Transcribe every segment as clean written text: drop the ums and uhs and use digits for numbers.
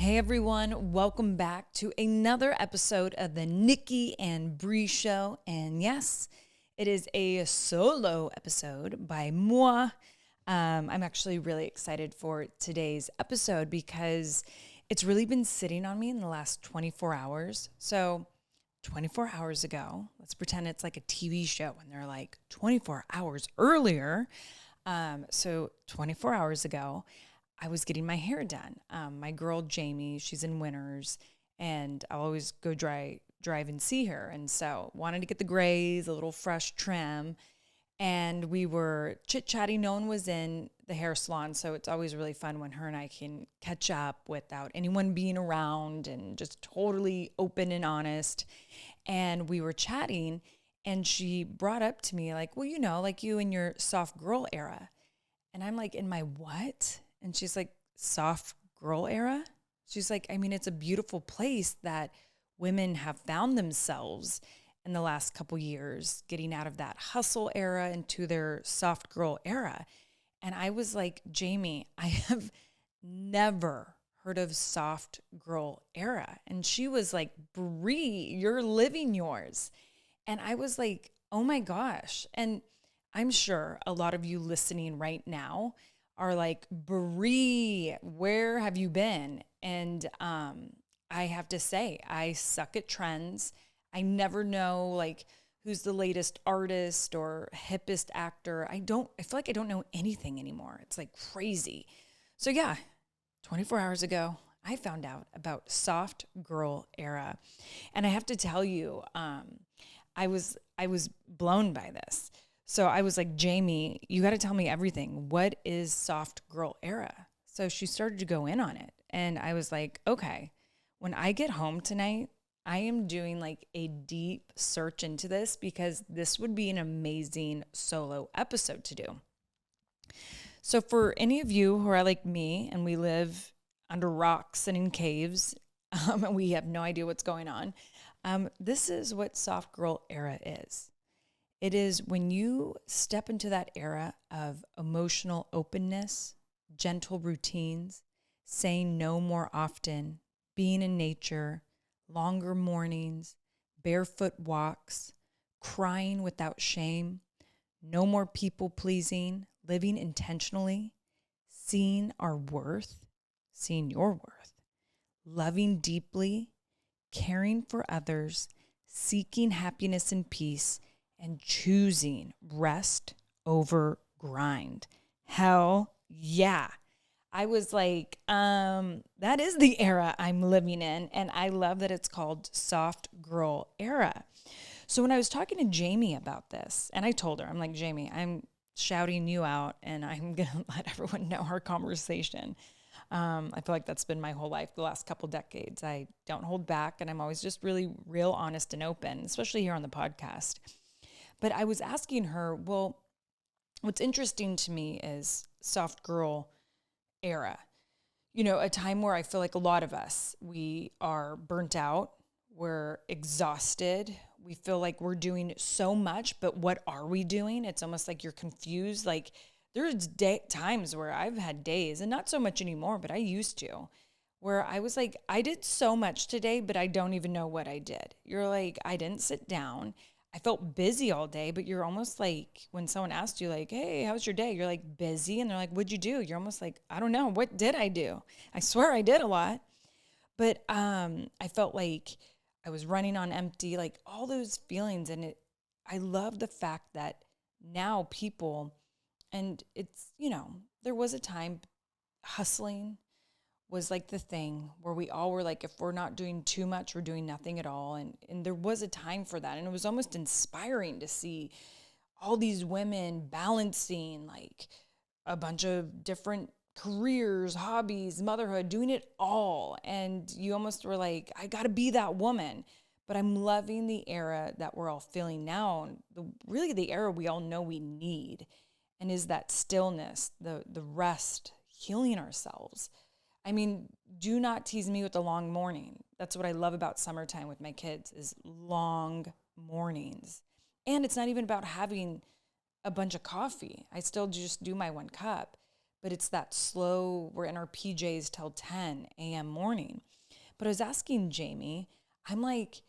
Hey everyone, welcome back to another episode of the Nikki and Brie Show. And yes, it is a solo episode by moi. I'm actually really excited for today's episode because it's really been sitting on me in the last 24 hours. So 24 hours ago, let's pretend it's like a TV show and they're like 24 hours earlier. So 24 hours ago, I was getting my hair done. My girl Jamie, she's in Winters, and I'll always go drive and see her. And so wanted to get the grays, a little fresh trim, and we were chit chatting. No one was in the hair salon, so it's always really fun when her and I can catch up without anyone being around and just totally open and honest. And we were chatting, and she brought up to me like, "Well, like you in your soft girl era." And I'm like, "In my what?" And she's like, "Soft girl era?" She's like, "I mean, it's a beautiful place that women have found themselves in the last couple years, getting out of that hustle era into their soft girl era." And I was like, "Jamie, I have never heard of soft girl era." And she was like, "Brie, you're living yours." And I was like, "Oh my gosh." And I'm sure a lot of you listening right now are like, "Brie, where have you been?" And I have to say, I suck at trends. I never know like who's the latest artist or hippest actor. I feel like I don't know anything anymore. It's like crazy. So yeah, 24 hours ago, I found out about soft girl era. And I have to tell you, I was blown by this. So I was like, "Jamie, you got to tell me everything. What is soft girl era?" So she started to go in on it. And I was like, "Okay, when I get home tonight, I am doing like a deep search into this because this would be an amazing solo episode to do." So for any of you who are like me and we live under rocks and in caves, and we have no idea what's going on, this is what soft girl era is. It is when you step into that era of emotional openness, gentle routines, saying no more often, being in nature, longer mornings, barefoot walks, crying without shame, no more people pleasing, living intentionally, seeing our worth, seeing your worth, loving deeply, caring for others, seeking happiness and peace, and choosing rest over grind. Hell yeah. I was like, that is the era I'm living in. And I love that it's called soft girl era. So when I was talking to Jamie about this, and I told her, I'm like, "Jamie, I'm shouting you out and I'm going to let everyone know our conversation." I feel like that's been my whole life, the last couple decades. I don't hold back and I'm always just really real honest and open, especially here on the podcast. But I was asking her, well, what's interesting to me is soft girl era. A time where I feel like a lot of us, we are burnt out, we're exhausted, we feel like we're doing so much, but what are we doing? It's almost like you're confused. Like there's times where I've had days, and not so much anymore, but I used to, where I was like, I did so much today, but I don't even know what I did. You're like, I didn't sit down. I felt busy all day, but you're almost like when someone asked you like, "Hey, how's your day?" You're like, "Busy." And they're like, "What'd you do?" You're almost like, "I don't know. What did I do?" I swear I did a lot. But I felt like I was running on empty, like all those feelings. And I love the fact that now people, and it's, there was a time hustling was like the thing where we all were like, if we're not doing too much, we're doing nothing at all. And there was a time for that. And it was almost inspiring to see all these women balancing like a bunch of different careers, hobbies, motherhood, doing it all. And you almost were like, I got to be that woman. But I'm loving the era that we're all feeling now. Really the era we all know we need. And is that stillness, the rest, healing ourselves. I mean, do not tease me with the long morning. That's what I love about summertime with my kids is long mornings. And it's not even about having a bunch of coffee. I still just do my 1 cup. but it's that slow, we're in our PJs till 10 a.m. morning. But I was asking Jamie, I'm like,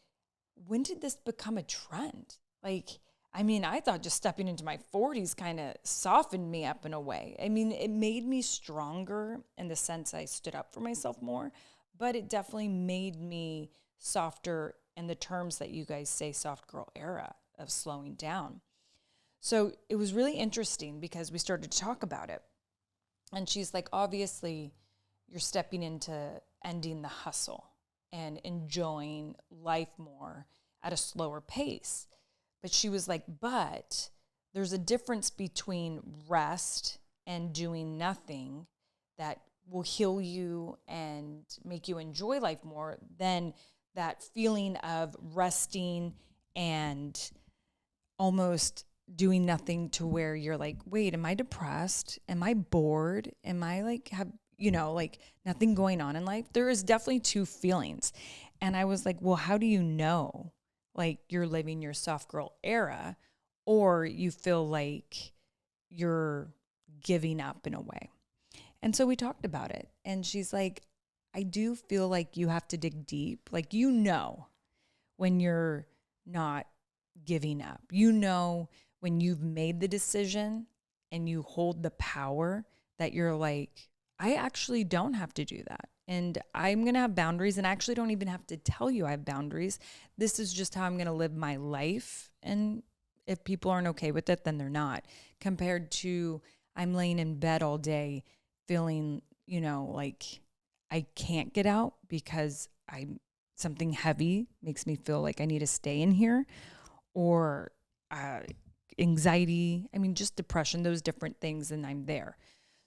when did this become a trend? Like, I mean, I thought just stepping into my 40s kind of softened me up in a way. I mean, it made me stronger in the sense I stood up for myself more, but it definitely made me softer in the terms that you guys say, soft girl era of slowing down. So it was really interesting because we started to talk about it. And she's like, obviously, you're stepping into ending the hustle and enjoying life more at a slower pace. But she was like, but there's a difference between rest and doing nothing that will heal you and make you enjoy life more than that feeling of resting and almost doing nothing to where you're like, wait, am I depressed? Am I bored? Am I like, have, like nothing going on in life? There is definitely two feelings. And I was like, well, how do you know like you're living your soft girl era or you feel like you're giving up in a way? And so we talked about it. And she's like, I do feel like you have to dig deep. Like, when you're not giving up, when you've made the decision and you hold the power that you're like, I actually don't have to do that. And I'm going to have boundaries. And I actually don't even have to tell you I have boundaries. This is just how I'm going to live my life. And if people aren't okay with it, then they're not. Compared to I'm laying in bed all day feeling, like I can't get out because something heavy makes me feel like I need to stay in here, or anxiety. I mean, just depression, those different things. And I'm there.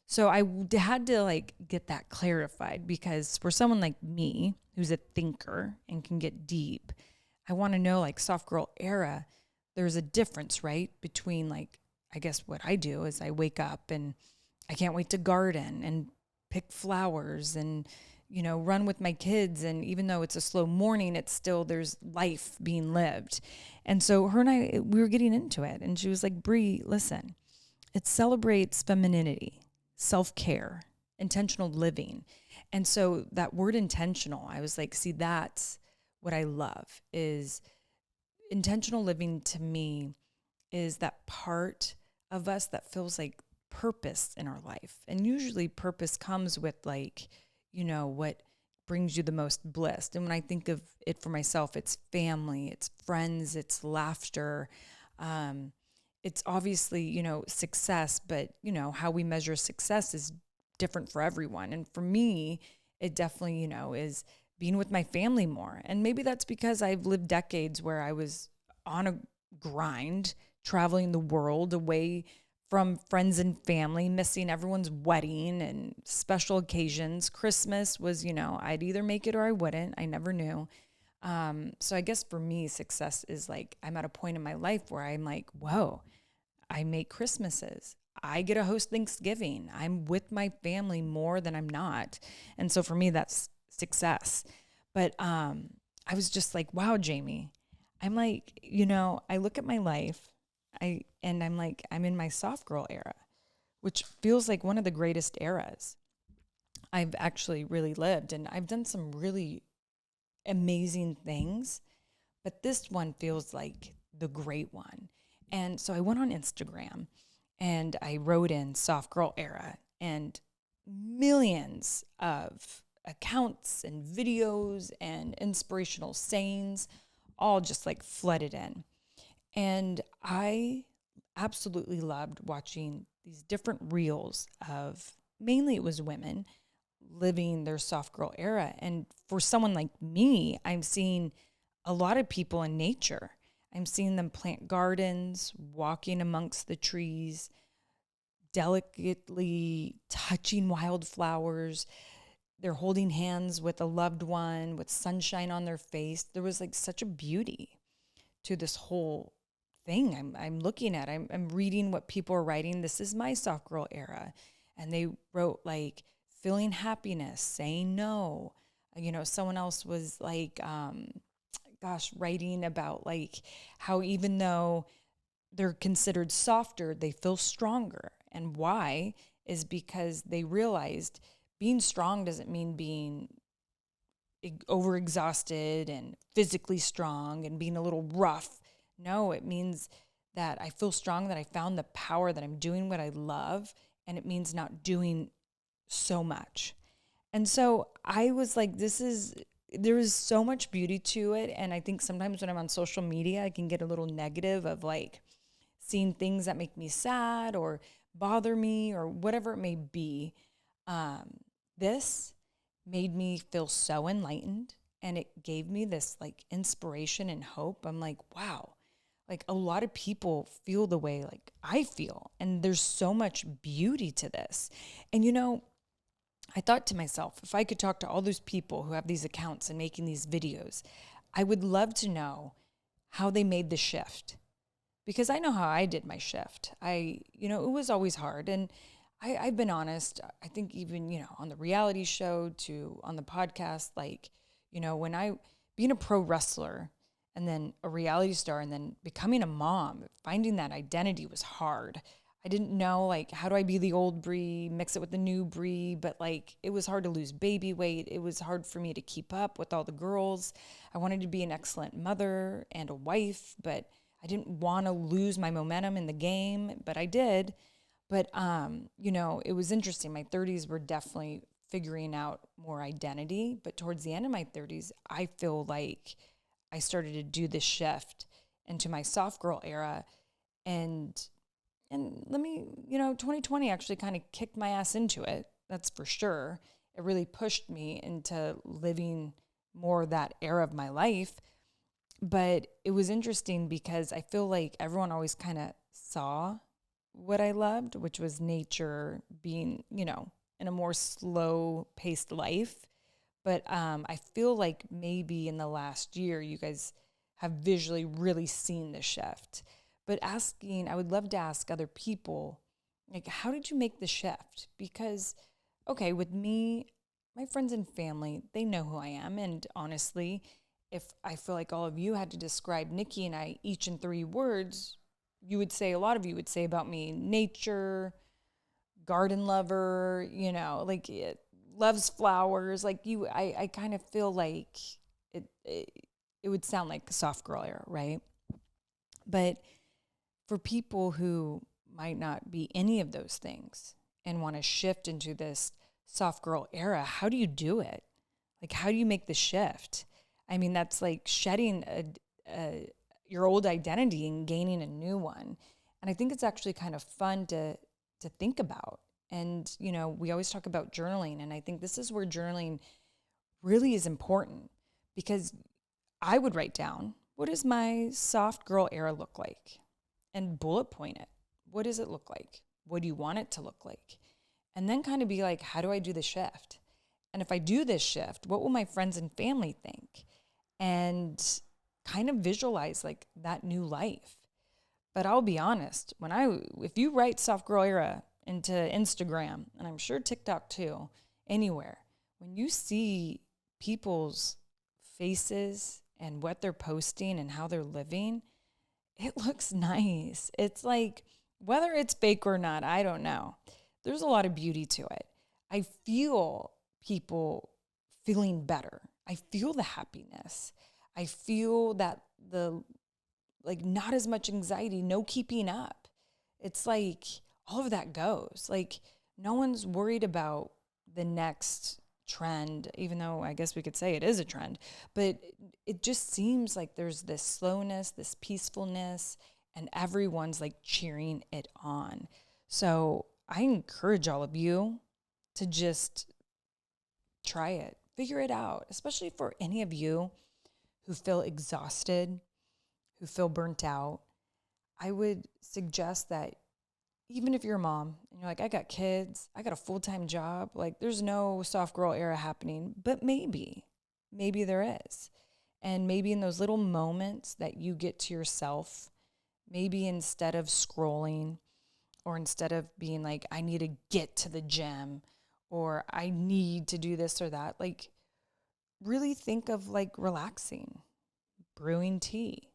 So I had to like get that clarified because for someone like me, who's a thinker and can get deep, I want to know like soft girl era, there's a difference, right? Between like, I guess what I do is I wake up and I can't wait to garden and pick flowers and, run with my kids. And even though it's a slow morning, it's still, there's life being lived. And so her and I, we were getting into it. And she was like, Brie, listen, it celebrates femininity, self-care, intentional living. And so that word intentional, I was like, see, that's what I love is intentional living to me is that part of us that feels like purpose in our life. And usually purpose comes with like, what brings you the most bliss. And when I think of it for myself, it's family, it's friends, it's laughter. It's obviously, success, but how we measure success is different for everyone. And for me, it definitely, is being with my family more. And maybe that's because I've lived decades where I was on a grind, traveling the world away from friends and family, missing everyone's wedding and special occasions. Christmas was, I'd either make it or I wouldn't. I never knew. So I guess for me, success is like, I'm at a point in my life where I'm like, whoa, I make Christmases. I get to host Thanksgiving. I'm with my family more than I'm not. And so for me, that's success. But I was just like, wow, Jamie, I'm like, I look at my life, I'm like, I'm in my soft girl era, which feels like one of the greatest eras I've actually really lived. And I've done some really amazing things, but this one feels like the great one. And so I went on Instagram and I wrote in soft girl era, and millions of accounts and videos and inspirational sayings all just like flooded in. And I absolutely loved watching these different reels of, mainly it was women living their soft girl era. And for someone like me, I'm seeing a lot of people in nature. I'm seeing them plant gardens, walking amongst the trees, delicately touching wildflowers. They're holding hands with a loved one with sunshine on their face. There was like such a beauty to this whole thing I'm looking at. I'm reading what people are writing. This is my soft girl era. And they wrote like feeling happiness, saying no. Someone else was like, writing about like how even though they're considered softer, they feel stronger. And why is because they realized being strong doesn't mean being overexhausted and physically strong and being a little rough. No, it means that I feel strong, that I found the power, that I'm doing what I love, and it means not doing so much. And so I was like, there is so much beauty to it. And I think sometimes when I'm on social media, I can get a little negative of like seeing things that make me sad or bother me or whatever it may be. This made me feel so enlightened, and it gave me this like inspiration and hope. I'm like, wow, like a lot of people feel the way like I feel, and there's so much beauty to this. And I thought to myself, if I could talk to all those people who have these accounts and making these videos, I would love to know how they made the shift, because I know how I did my shift. It was always hard. And I've been honest. I think even, on the reality show to on the podcast, like, when being a pro wrestler and then a reality star and then becoming a mom, finding that identity was hard. I didn't know, like, how do I be the old Brie, mix it with the new Brie? But, like, it was hard to lose baby weight. It was hard for me to keep up with all the girls. I wanted to be an excellent mother and a wife, but I didn't want to lose my momentum in the game, but I did. But, it was interesting. My 30s were definitely figuring out more identity. But towards the end of my 30s, I feel like I started to do this shift into my soft girl era. And let me, 2020 actually kind of kicked my ass into it. That's for sure. It really pushed me into living more of that era of my life. But it was interesting because I feel like everyone always kind of saw what I loved, which was nature, being, in a more slow paced life. But I feel like maybe in the last year, you guys have visually really seen the shift. But I would love to ask other people, like, how did you make the shift? Because, okay, with me, my friends and family, they know who I am. And honestly, if I feel like all of you had to describe Nikki and I each in 3 words, a lot of you would say about me, nature, garden lover, like it loves flowers. Like I kind of feel like it would sound like a soft girl era, right? But for people who might not be any of those things and want to shift into this soft girl era, how do you do it? Like, how do you make the shift? I mean, that's like shedding your old identity and gaining a new one. And I think it's actually kind of fun to think about. And, we always talk about journaling. And I think this is where journaling really is important, because I would write down, what does my soft girl era look like? And bullet point it. What does it look like? What do you want it to look like? And then kind of be like, how do I do the shift? And if I do this shift, what will my friends and family think? And kind of visualize like that new life. But I'll be honest, if you write soft girl era into Instagram, and I'm sure TikTok too, anywhere, when you see people's faces and what they're posting and how they're living, it looks nice. It's like, whether it's fake or not, I don't know. There's a lot of beauty to it. I feel people feeling better. I feel the happiness. I feel that not as much anxiety, no keeping up. It's like all of that goes. Like, no one's worried about the next trend, even though I guess we could say it is a trend, but it just seems like there's this slowness, this peacefulness, and everyone's like cheering it on. So I encourage all of you to just try it, figure it out, especially for any of you who feel exhausted, who feel burnt out. I would suggest that even if you're a mom and you're like, I got kids, I got a full-time job, like there's no soft girl era happening, but maybe there is. And maybe in those little moments that you get to yourself, maybe instead of scrolling, or instead of being like, I need to get to the gym, or I need to do this or that, like really think of like relaxing, brewing tea.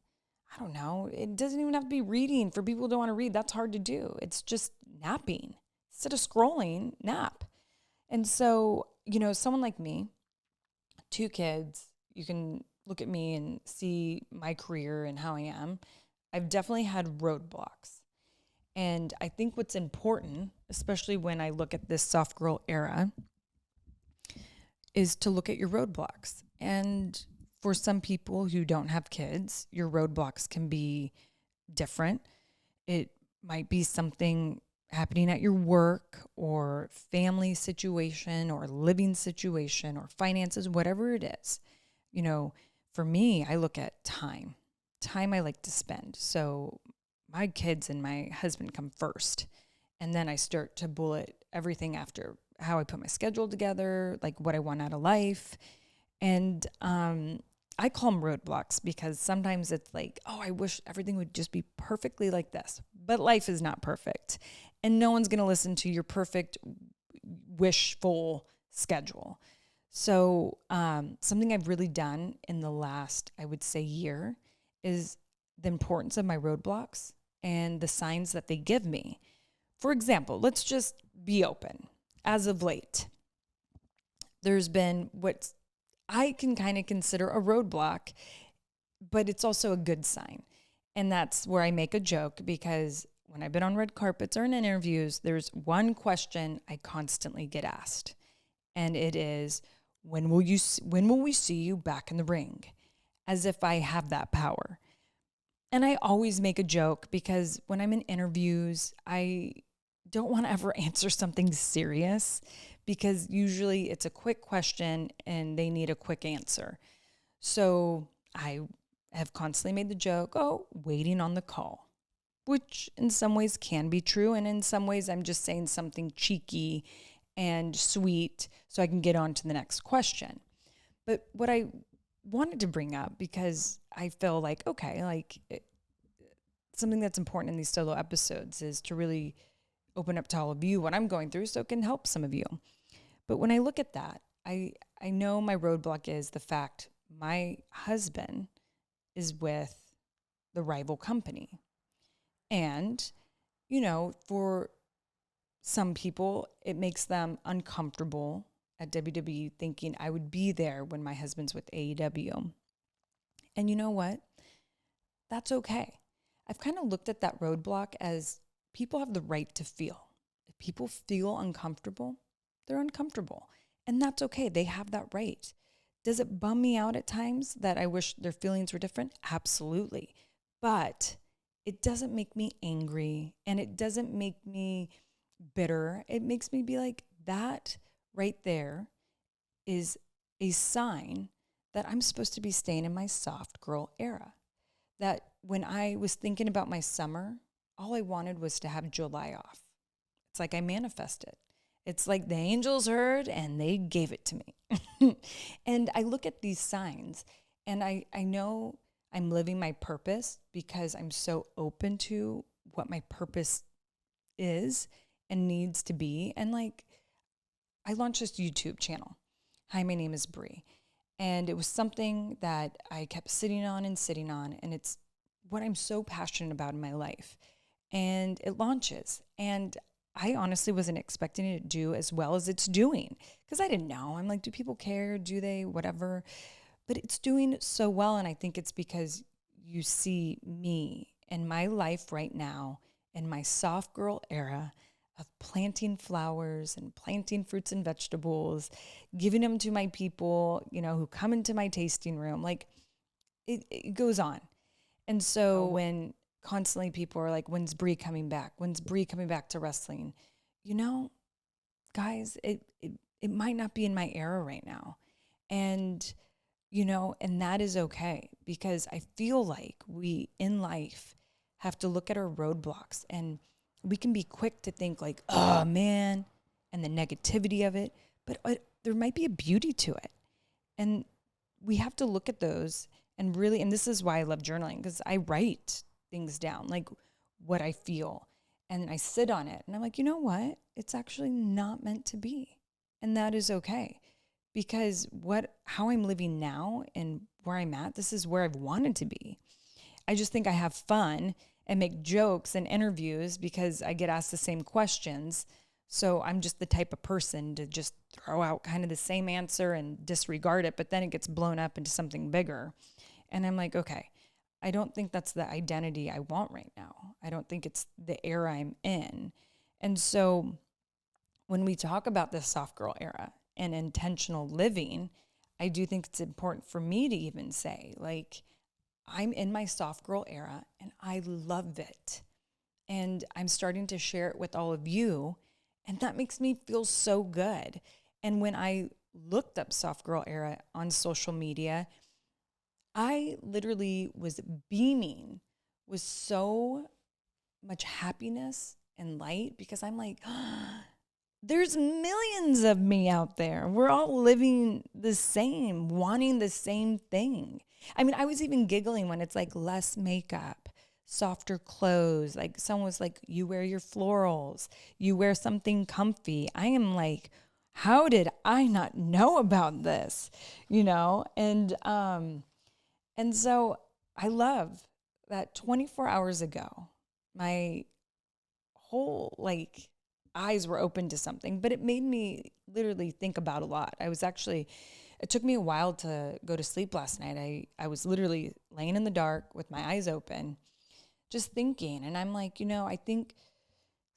I don't know. It doesn't even have to be reading. For people who don't want to read, that's hard to do. It's just napping, instead of scrolling, nap. And so, someone like me, 2 kids, you can look at me and see my career and how I am. I've definitely had roadblocks. And I think what's important, especially when I look at this soft girl era, is to look at your roadblocks. And for some people who don't have kids, your roadblocks can be different. It might be something happening at your work or family situation or living situation or finances, whatever it is. For me, I look at time I like to spend. So my kids and my husband come first. And then I start to bullet everything after, how I put my schedule together, like what I want out of life. And I call them roadblocks because sometimes it's like, oh, I wish everything would just be perfectly like this. But life is not perfect. And no one's going to listen to your perfect, wishful schedule. So something I've really done in the last, I would say, year is the importance of my roadblocks and the signs that they give me. For example, let's just be open. As of late, there's been what I can kind of consider a roadblock, but it's also a good sign. And that's where I make a joke, because when I've been on red carpets or in interviews, there's one question I constantly get asked. And it is, when will we see you back in the ring? As if I have that power. And I always make a joke because when I'm in interviews, I don't want to ever answer something serious, because usually it's a quick question and they need a quick answer. So I have constantly made the joke, waiting on the call, which in some ways can be true. And in some ways I'm just saying something cheeky and sweet so I can get on to the next question. But what I wanted to bring up, because I feel like, something that's important in these solo episodes is to really open up to all of you what I'm going through so it can help some of you. But when I look at that, I know my roadblock is the fact my husband is with the rival company. And, for some people, it makes them uncomfortable at WWE thinking I would be there when my husband's with AEW. And you know what? That's okay. I've kind of looked at that roadblock as people have the right to feel. If people feel uncomfortable, they're uncomfortable. And that's okay. They have that right. Does it bum me out at times that I wish their feelings were different? Absolutely. But it doesn't make me angry, and it doesn't make me bitter. It makes me be like, that right there is a sign that I'm supposed to be staying in my soft girl era. That when I was thinking about my summer, all I wanted was to have July off. It's like I manifested. It's like the angels heard and they gave it to me. And I look at these signs and I know I'm living my purpose because I'm so open to what my purpose is and needs to be. And I launched this YouTube channel. Hi, my name is Brie. And it was something that I kept sitting on. And it's what I'm so passionate about in my life. And it launches. And I honestly wasn't expecting it to do as well as it's doing, because I didn't know. I'm like, do people care? Do they? Whatever. But it's doing so well. And I think it's because you see me and my life right now in my soft girl era of planting flowers and planting fruits and vegetables, giving them to my people, who come into my tasting room. It goes on. And so when constantly people are like, when's Brie coming back? When's Brie coming back to wrestling? Guys, it might not be in my era right now. And, and that is okay, because I feel like we in life have to look at our roadblocks, and we can be quick to think like, oh man, and the negativity of it, but there might be a beauty to it. And we have to look at those and really, and this is why I love journaling, because I write things down, like what I feel, and I sit on it. And I'm like, you know what? It's actually not meant to be. And that is okay, because how I'm living now and where I'm at, this is where I've wanted to be. I just think I have fun and make jokes and interviews because I get asked the same questions. So I'm just the type of person to just throw out kind of the same answer and disregard it, but then it gets blown up into something bigger. And I'm like, okay, I don't think that's the identity I want right now. I don't think it's the era I'm in. And so when we talk about this soft girl era and intentional living, I do think it's important for me to even say, like, I'm in my soft girl era and I love it. And I'm starting to share it with all of you. And that makes me feel so good. And when I looked up soft girl era on social media, I literally was beaming with so much happiness and light because I'm like, there's millions of me out there. We're all living the same, wanting the same thing. I mean, I was even giggling when it's like less makeup, softer clothes. Like someone was like, you wear your florals, you wear something comfy. I am like, how did I not know about this? You know? And so I love that 24 hours ago, my whole like eyes were open to something, but it made me literally think about a lot. It took me a while to go to sleep last night. I was literally laying in the dark with my eyes open, just thinking. And I'm like, I think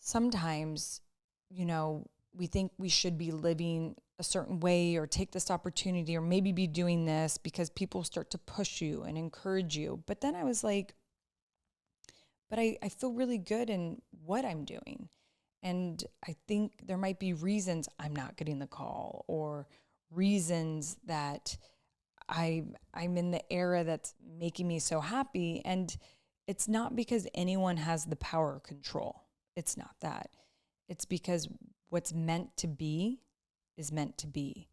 sometimes, we think we should be living a certain way or take this opportunity or maybe be doing this because people start to push you and encourage you. But then I was like, but I feel really good in what I'm doing. And I think there might be reasons I'm not getting the call or reasons that I'm in the era that's making me so happy. And it's not because anyone has the power or control. It's not that. It's because what's meant to be is meant to be.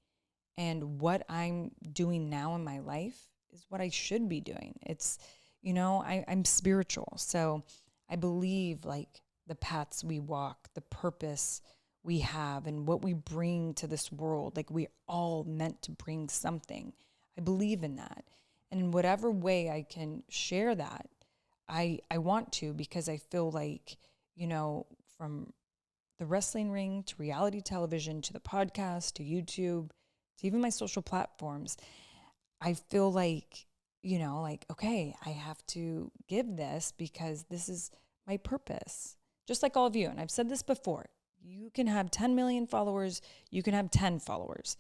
And what I'm doing now in my life is what I should be doing. It's, I'm spiritual. So I believe like the paths we walk, the purpose we have, and what we bring to this world. Like we're all meant to bring something. I believe in that. And in whatever way I can share that, I want to, because I feel like, from the wrestling ring to reality television to the podcast to YouTube to even my social platforms, I feel like, okay, I have to give this because this is my purpose. Just like all of you. And I've said this before, you can have 10 million followers, you can have 10 followers.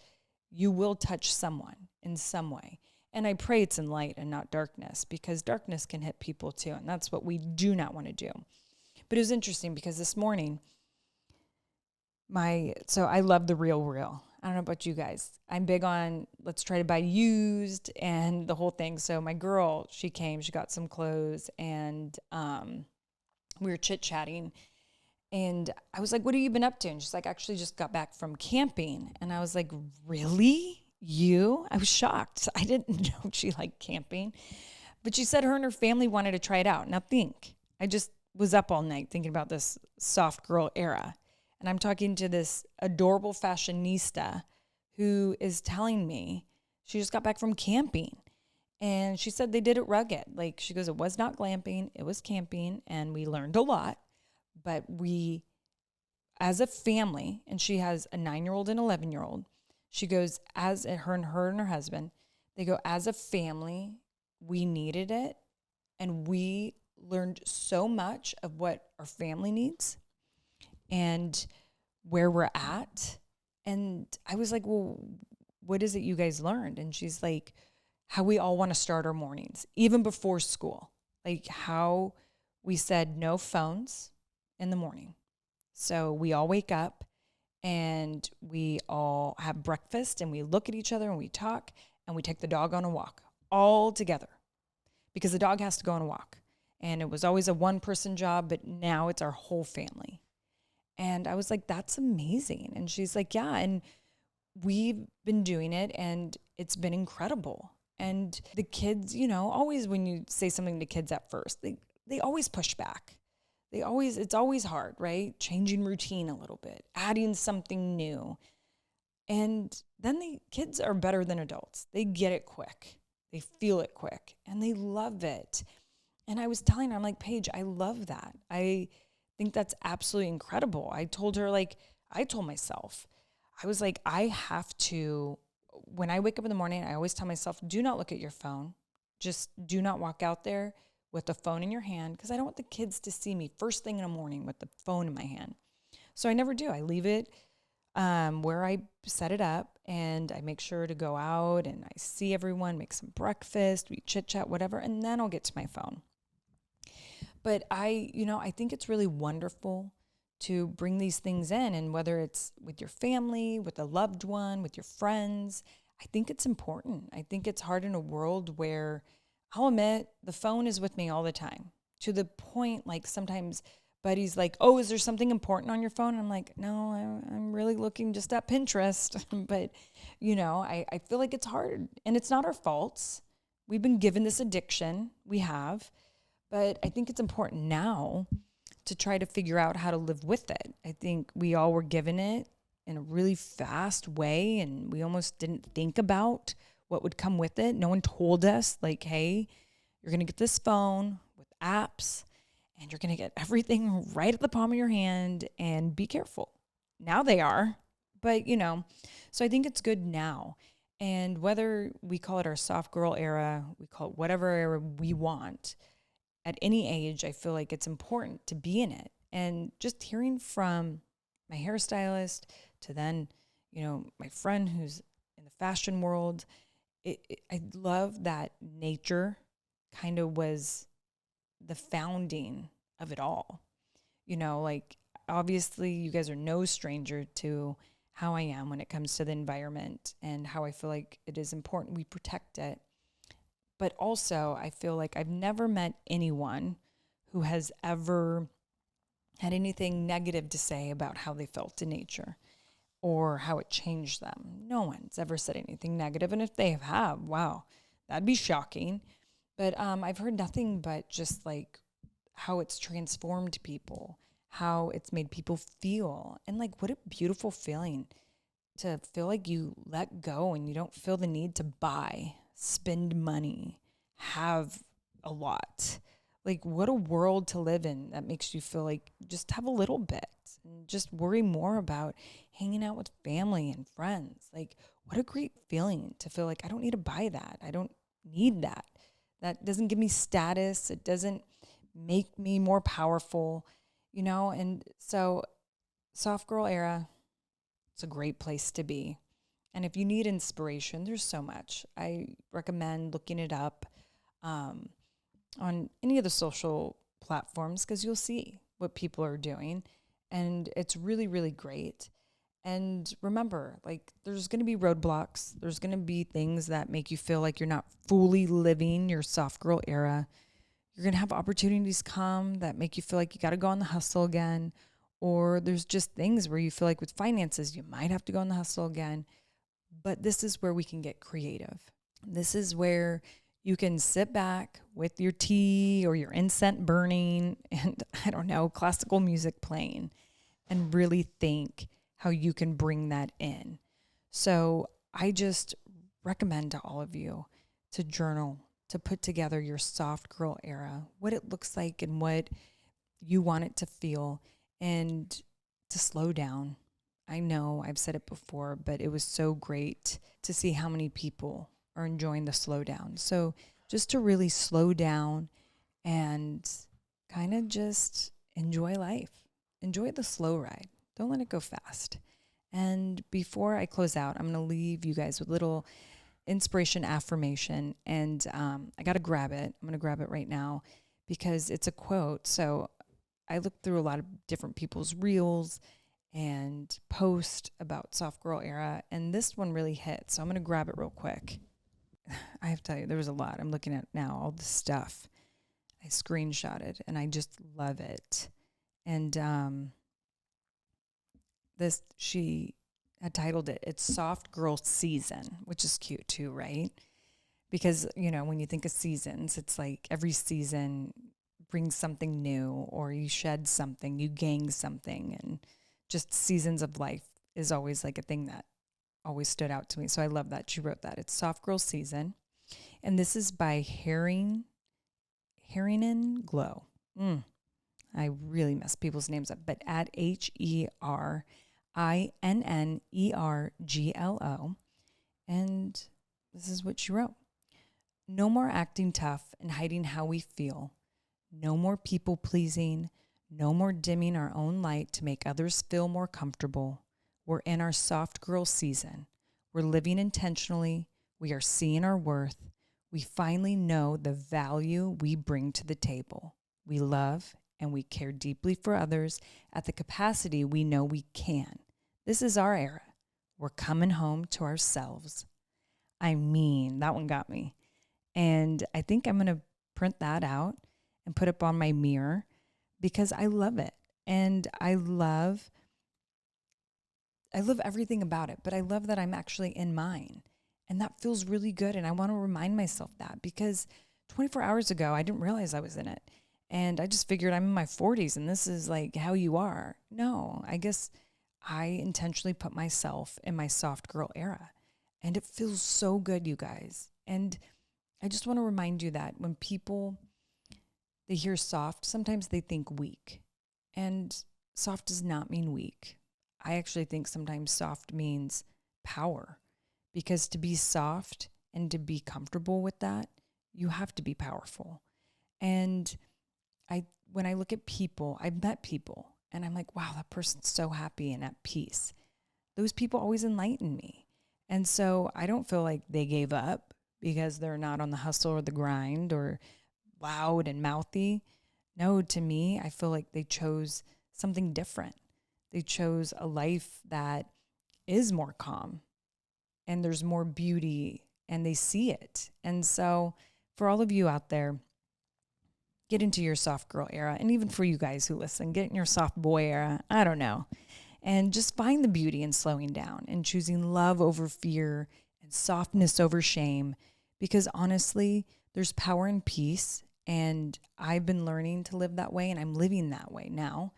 You will touch someone in some way. And I pray it's in light and not darkness, because darkness can hit people too. And that's what we do not want to do. But it was interesting because this morning, so I love the real. I don't know about you guys. I'm big on let's try to buy used and the whole thing. So my girl, she came, she got some clothes, and we were chit-chatting. And I was like, what have you been up to? And she's like, actually just got back from camping. And I was like, really? You? I was shocked. I didn't know she liked camping. But she said her and her family wanted to try it out. Now I just was up all night thinking about this soft girl era. And I'm talking to this adorable fashionista who is telling me she just got back from camping. And she said they did it rugged. Like, she goes, it was not glamping, it was camping. And we learned a lot. But we, as a family, and she has a 9-year-old and 11-year-old, she goes, her and her husband, they go, as a family, we needed it. And we learned so much of what our family needs and where we're at. And I was like, well, what is it you guys learned? And she's like, how we all want to start our mornings, even before school. Like how we said no phones in the morning. So we all wake up and we all have breakfast and we look at each other and we talk and we take the dog on a walk all together, because the dog has to go on a walk. And it was always a one-person job, but now it's our whole family. And I was like, that's amazing. And she's like, yeah. And we've been doing it and it's been incredible. And the kids, always when you say something to kids at first, they always push back. It's always hard, right? Changing routine a little bit, adding something new. And then the kids are better than adults. They get it quick. They feel it quick and they love it. And I was telling her, I'm like, Paige, I love that. I think that's absolutely incredible. I told her, like, I told myself, I was like, I have to, when I wake up in the morning, I always tell myself, do not look at your phone. Just do not walk out there with the phone in your hand, because I don't want the kids to see me first thing in the morning with the phone in my hand. So I never do. I leave it where I set it up, and I make sure to go out and I see everyone, make some breakfast, we chit chat, whatever, and then I'll get to my phone. But I think it's really wonderful to bring these things in, and whether it's with your family, with a loved one, with your friends, I think it's important. I think it's hard in a world where, I'll admit, the phone is with me all the time, to the point like sometimes buddies like, oh, is there something important on your phone? I'm like, no, I'm really looking just at Pinterest. But, I feel like it's hard, and it's not our faults. We've been given this addiction. We have. But I think it's important now to try to figure out how to live with it. I think we all were given it in a really fast way, and we almost didn't think about what would come with it. No one told us, like, hey, you're going to get this phone with apps, and you're going to get everything right at the palm of your hand, and be careful. Now they are, but, so I think it's good now. And whether we call it our soft girl era, we call it whatever era we want, at any age, I feel like it's important to be in it. And just hearing from my hairstylist to then, my friend who's in the fashion world, I love that nature kind of was the founding of it all. Like, obviously you guys are no stranger to how I am when it comes to the environment, and how I feel like it is important we protect it. But also, I feel like I've never met anyone who has ever had anything negative to say about how they felt in nature or how it changed them. No one's ever said anything negative. And if they have, wow, that'd be shocking. But I've heard nothing but just like how it's transformed people, how it's made people feel. And like, what a beautiful feeling to feel like you let go and you don't feel the need to spend money, have a lot. Like, what a world to live in that makes you feel like just have a little bit and just worry more about hanging out with family and friends. Like, what a great feeling to feel like I don't need to buy that. I don't need that. That doesn't give me status. It doesn't make me more powerful, And so, soft girl era, it's a great place to be. And if you need inspiration, there's so much. I recommend looking it up on any of the social platforms, because you'll see what people are doing. And it's really, really great. And remember, like, there's going to be roadblocks. There's going to be things that make you feel like you're not fully living your soft girl era. You're going to have opportunities come that make you feel like you got to go on the hustle again. Or there's just things where you feel like with finances, you might have to go on the hustle again. But this is where we can get creative. This is where you can sit back with your tea or your incense burning and, I don't know, classical music playing, and really think how you can bring that in. So I just recommend to all of you to journal, to put together your soft girl era, what it looks like and what you want it to feel, and to slow down. I know I've said it before, but it was so great to see how many people are enjoying the slowdown. So just to really slow down and kind of just enjoy life. Enjoy the slow ride. Don't let it go fast. And before I close out, I'm going to leave you guys with a little inspiration affirmation. And I got to grab it. I'm going to grab it right now because it's a quote. So I looked through a lot of different people's reels and post about soft girl era, and this one really hit. So I'm going to grab it real quick. I have to tell you, there was a lot. I'm looking at now, all the stuff I screenshotted, and I just love it. And she had titled it, it's Soft Girl Season, which is cute too, right? Because, when you think of seasons, it's like every season brings something new, or you shed something, you gain something, and just seasons of life is always like a thing that always stood out to me. So I love that she wrote that. It's Soft Girl Season. And this is by Herring Glow. I really mess people's names up, but at HERINGLOW. INNERGLO. And this is what she wrote. No more acting tough and hiding how we feel. No more people pleasing. No more dimming our own light to make others feel more comfortable. We're in our soft girl season. We're living intentionally. We are seeing our worth. We finally know the value we bring to the table. We love and we care deeply for others at the capacity we know we can. This is our era. We're coming home to ourselves. I mean, that one got me. And I think I'm going to print that out and put it on my mirror because I love it. And I love everything about it, but I love that I'm actually in mine. And that feels really good. And I want to remind myself that because 24 hours ago, I didn't realize I was in it. And I just figured I'm in my 40s and this is like how you are. No, I guess I intentionally put myself in my soft girl era. And it feels so good, you guys. And I just want to remind you that when people, they hear soft, sometimes they think weak. And soft does not mean weak. I actually think sometimes soft means power. Because to be soft and to be comfortable with that, you have to be powerful. And when I look at people, I've met people and I'm like, wow, that person's so happy and at peace. Those people always enlighten me. And so I don't feel like they gave up because they're not on the hustle or the grind or loud and mouthy. No, to me, I feel like they chose something different. They chose a life that is more calm and there's more beauty and they see it. And so for all of you out there, get into your soft girl era. And even for you guys who listen, get in your soft boy era. I don't know. And just find the beauty in slowing down and choosing love over fear and softness over shame. Because honestly, there's power in peace. And I've been learning to live that way and I'm living that way now.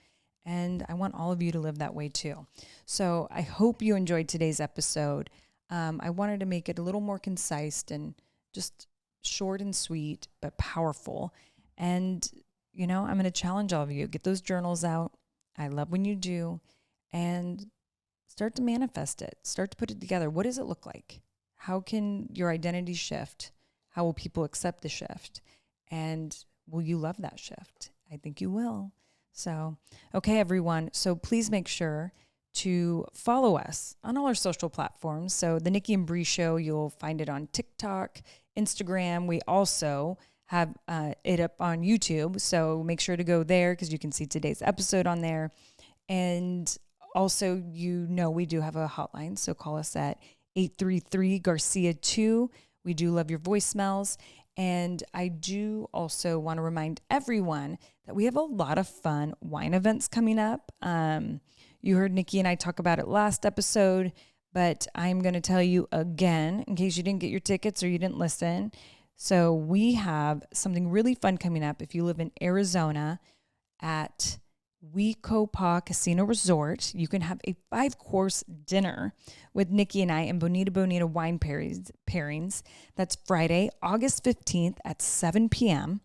And I want all of you to live that way too. So I hope you enjoyed today's episode. I wanted to make it a little more concise and just short and sweet, but powerful. And, I'm going to challenge all of you. Get those journals out. I love when you do. And start to manifest it. Start to put it together. What does it look like? How can your identity shift? How will people accept the shift? And will you love that shift? I think you will. So, okay, everyone. So please make sure to follow us on all our social platforms. So the Nikki Brie Show, you'll find it on TikTok, Instagram. We also have it up on YouTube. So make sure to go there because you can see today's episode on there. And also, we do have a hotline. So call us at 833-GARCIA-2. We do love your voicemails. And I do also want to remind everyone that we have a lot of fun wine events coming up. You heard Nikki and I talk about it last episode, but I'm going to tell you again in case you didn't get your tickets or you didn't listen. So we have something really fun coming up. If you live in Arizona at Wecopa Casino Resort, you can have a 5-course dinner with Nikki and I and Bonita wine pairings. That's Friday, August 15th at 7 p.m.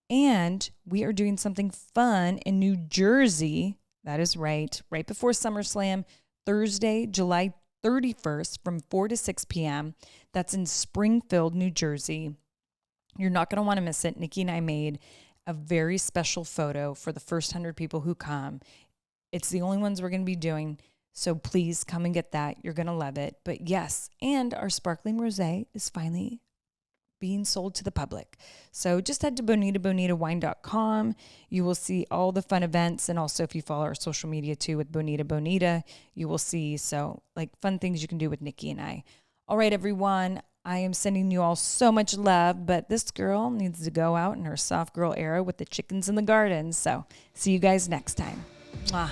And we are doing something fun in New Jersey. That is right before SummerSlam, Thursday, July 31st from 4 to 6 p.m. That's in Springfield, New Jersey. You're not going to want to miss it. Nikki and I made a very special photo for the first 100 people who come. It's the only ones we're going to be doing. So please come and get that. You're going to love it. But yes, and our sparkling rosé is finally being sold to the public. So just head to bonitawine.com. You will see all the fun events. And also if you follow our social media too with Bonita, you will see fun things you can do with Nikki and I. All right, everyone. I am sending you all so much love, but this girl needs to go out in her soft girl era with the chickens in the garden. So see you guys next time. Mwah.